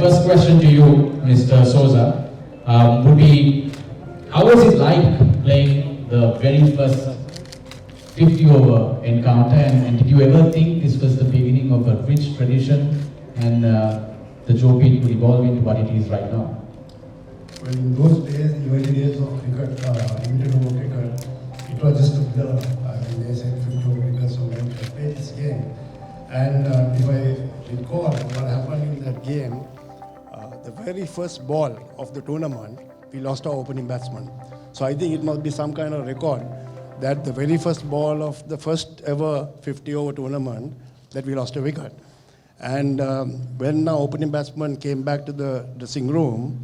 first question to you, Mr. Soza, would be, how was it like playing the very first 50-over encounter, and did you ever think this was the beginning of a rich tradition and the Jopi would evolve into what it is right now? Well, in those days, the early days of cricket, limited over cricket, it was just a blur. I mean, they said 50 over cricket, so we played this game. And if I recall what happened in that game, the very first ball of the tournament, we lost our opening batsman. So I think it must be some kind of record that the very first ball of the first ever 50 over tournament that we lost a wicket. And when our opening batsman came back to the dressing room,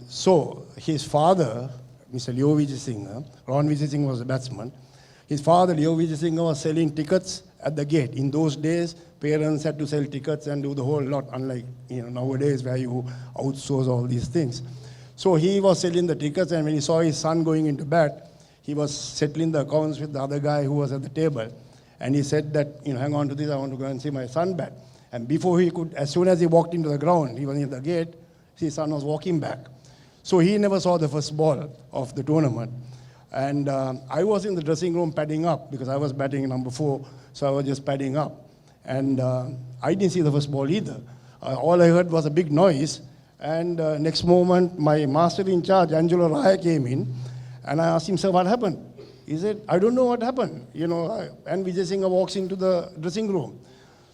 so his father, Mr. Leo Wijethunga, Ron Wijethunga was a batsman. His father, Leo Wijethunga, was selling tickets at the gate. In those days, parents had to sell tickets and do the whole lot, unlike nowadays where you outsource all these things. So he was selling the tickets, and when he saw his son going into bat, he was settling the accounts with the other guy who was at the table. And he said that, hang on to this, I want to go and see my son bat. And before he could, as soon as he walked into the ground, he was near the gate, his son was walking back. So he never saw the first ball of the tournament. And I was in the dressing room padding up because I was batting number 4, so I was just padding up. And I didn't see the first ball either. All I heard was a big noise. And next moment, my master in charge, Angelo Raya, came in. And I asked him, sir, what happened? He said, I don't know what happened. And Wijethunga walks into the dressing room.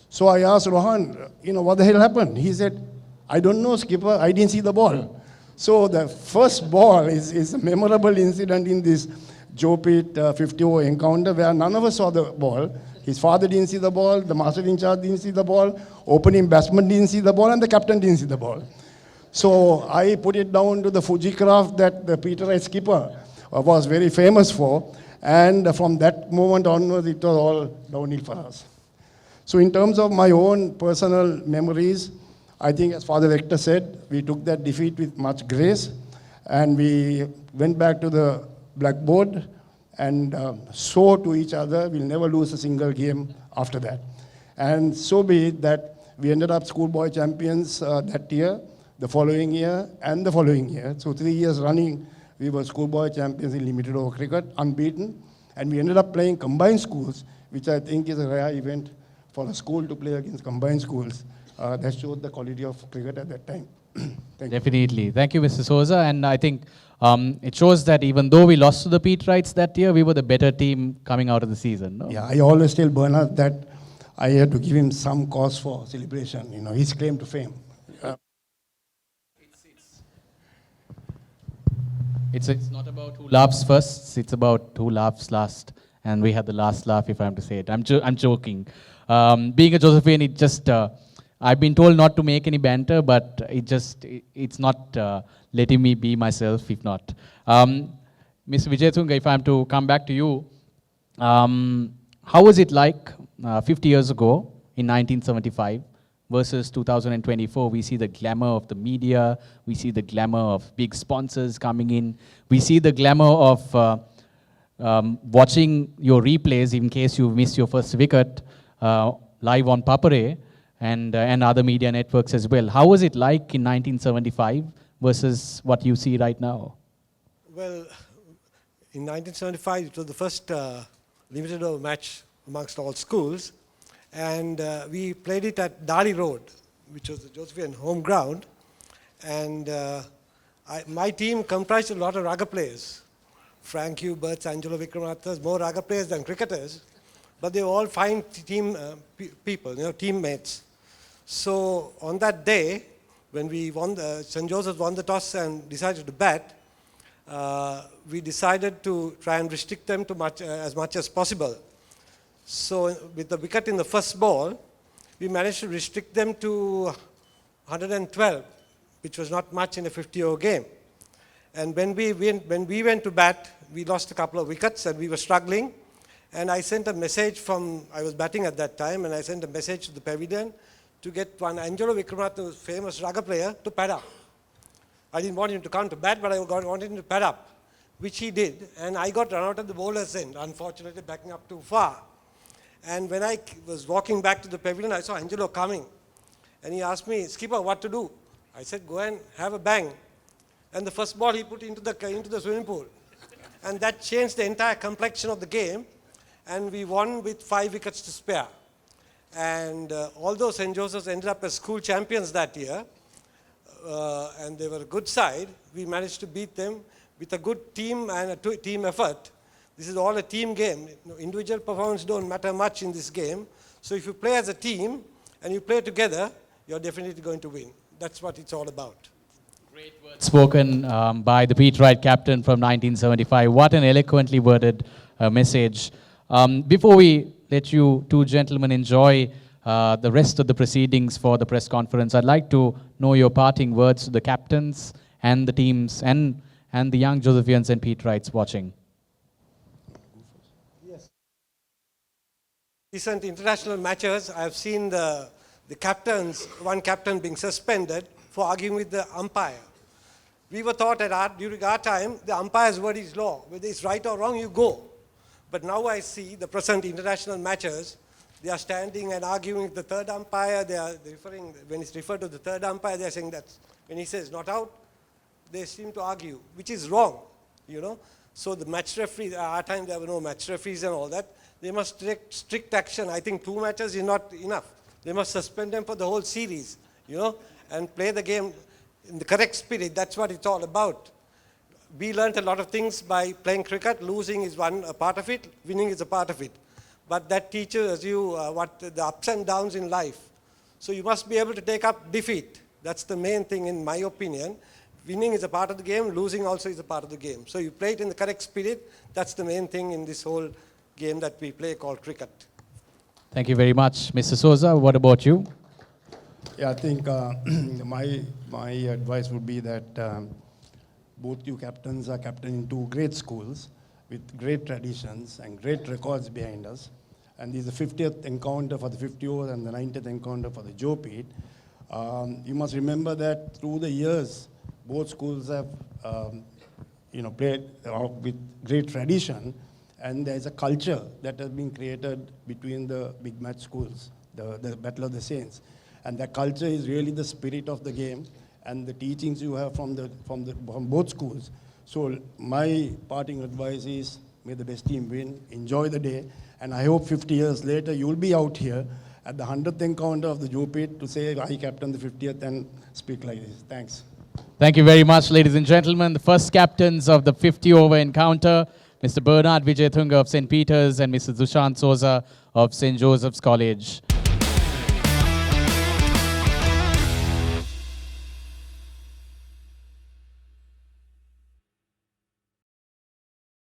So I asked Rohan, what the hell happened? He said, I don't know, skipper, I didn't see the ball. So the first ball is a memorable incident in this Jopit 50-over encounter where none of us saw the ball. His father didn't see the ball, the master in charge didn't see the ball, opening batsman didn't see the ball, and the captain didn't see the ball. So I put it down to the Fuji craft that the Peterite skipper was very famous for, and from that moment onwards, it was all downhill for us. So in terms of my own personal memories, I think as Father Rector said, we took that defeat with much grace, and we went back to the blackboard and swore to each other we'll never lose a single game after that. And so be it that we ended up schoolboy champions that year, the following year, and the following year. So 3 years running, we were schoolboy champions in limited over cricket, unbeaten. And we ended up playing combined schools, which I think is a rare event for a school to play against combined schools. That showed the quality of cricket at that time. Definitely. Thank you, Mr. Soza. And I think it shows that even though we lost to the Peterites that year, we were the better team coming out of the season. No? Yeah, I always tell Bernard that I had to give him some cause for celebration, his claim to fame. It's not about who laughs first, it's about who laughs last. And we had the last laugh, if I'm to say it. I'm joking. Being a Josephian, I've been told not to make any banter, but it's not letting me be myself, if not. Ms. Wijethunga, if I'm to come back to you, how was it like 50 years ago in 1975 versus 2024? We see the glamour of the media, we see the glamour of big sponsors coming in, we see the glamour of watching your replays in case you missed your first wicket live on Papare and other media networks as well. How was it like in 1975 versus what you see right now? Well, in 1975, it was the first limited over match amongst all schools. And we played it at Dari Road, which was the Josephian home ground. And my team comprised a lot of rugger players. Frank Huberts, Angelo Vikramathas, more rugger players than cricketers. But they were all fine team people, teammates. So on that day, when we won, St. Joseph's won the toss and decided to bat, we decided to try and restrict them to as much as possible. So with the wicket in the first ball, we managed to restrict them to 112, which was not much in a 50-over game. And when we went to bat, we lost a couple of wickets and we were struggling. And I sent a message I was batting at that time, and I sent a message to the pavilion to get one Angelo Vikramathas, famous rugger player, to pad up. I didn't want him to come to bat, but I wanted him to pad up, which he did. And I got run out at the bowler's end, unfortunately backing up too far. And when I was walking back to the pavilion, I saw Angelo coming. And he asked me, skipper, what to do? I said, go and have a bang. And the first ball he put into the swimming pool. And that changed the entire complexion of the game. And we won with 5 wickets to spare. And although St. Joseph's ended up as school champions that year, and they were a good side, we managed to beat them with a good team and a team effort. This is all a team game. Individual performance don't matter much in this game. So if you play as a team and you play together, you're definitely going to win. That's what it's all about. Great words spoken by the Peterite captain from 1975. What an eloquently worded message. Before we let you two gentlemen enjoy the rest of the proceedings for the press conference, I'd like to know your parting words to the captains and the teams and the young Josephians and Peterites watching. Yes. Recent international matches, I've seen the captains, one captain being suspended for arguing with the umpire. We were taught during our time, the umpire's word is law. Whether it's right or wrong, you go. But now I see the present international matches, they are standing and arguing with the third umpire. They are referring, when it's referred to the third umpire, they are saying that when he says not out, they seem to argue, which is wrong, you know. So the match referees, at our time there were no match referees and all that. They must take strict action. I think 2 matches is not enough. They must suspend them for the whole series, you know, and play the game in the correct spirit. That's what it's all about. We learned a lot of things by playing cricket. Losing is a part of it. Winning is a part of it. But that teaches you what the ups and downs in life. So you must be able to take up defeat. That's the main thing in my opinion. Winning is a part of the game. Losing also is a part of the game. So you play it in the correct spirit. That's the main thing in this whole game that we play called cricket. Thank you very much. Mr. Soza, what about you? Yeah, I think my advice would be that both you captains are captaining 2 great schools with great traditions and great records behind us. And this is the 50th encounter for the 50 overs and the 90th encounter for the Joe Pete. You must remember that through the years, both schools have played with great tradition, and there's a culture that has been created between the big match schools, the Battle of the Saints. And that culture is really the spirit of the game and the teachings you have from both schools. So my parting advice is, may the best team win, enjoy the day, and I hope 50 years later you'll be out here at the 100th encounter of the Joe Pete to say, I captain the 50th and speak like this. Thanks. Thank you very much, ladies and gentlemen. The first captains of the 50-over encounter, Mr. Wijethunga of St. Peter's and Mr. Dushan Soza of St. Joseph's College.